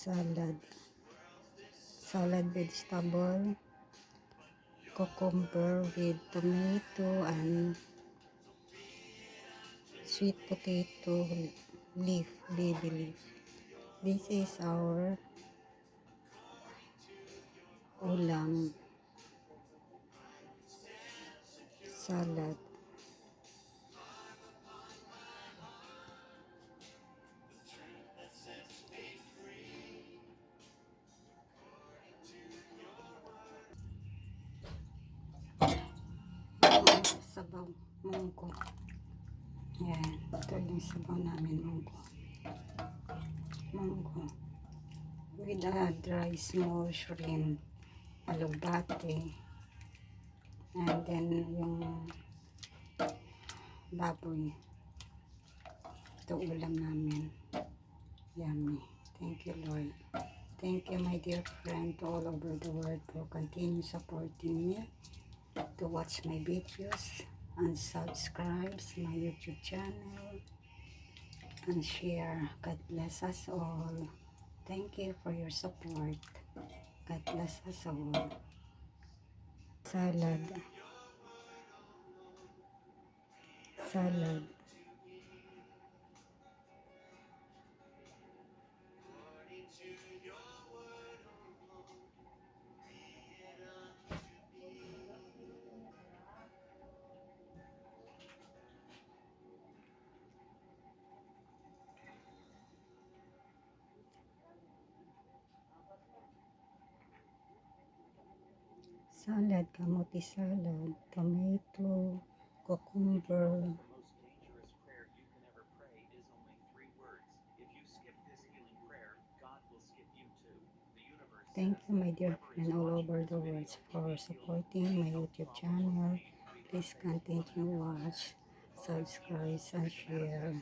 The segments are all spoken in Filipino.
salad vegetable, cucumber with tomato and sweet potato leaf, baby leaf. This is our ulam salad. Sabaw munggo. Yan, ito yung sabaw namin munggo. With a dry small shrimp, alugbate, and then yung baboy. Ito ulam namin. Yummy. Thank you, Lord. Thank you, my dear friend, all over the world for continue supporting me to watch my videos and subscribe my YouTube channel and share. God bless us all. Thank you for your support. God bless us all. Salad. Salad, kamote salad, tomato, cucumber. Thank you, my dear friend, all over the world for supporting my YouTube channel. Please continue watch, subscribe, and share.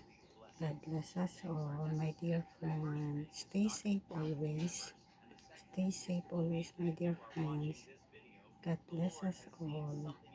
God bless us all, my dear friends. Stay safe always. Stay safe always, my dear friends. God bless us all.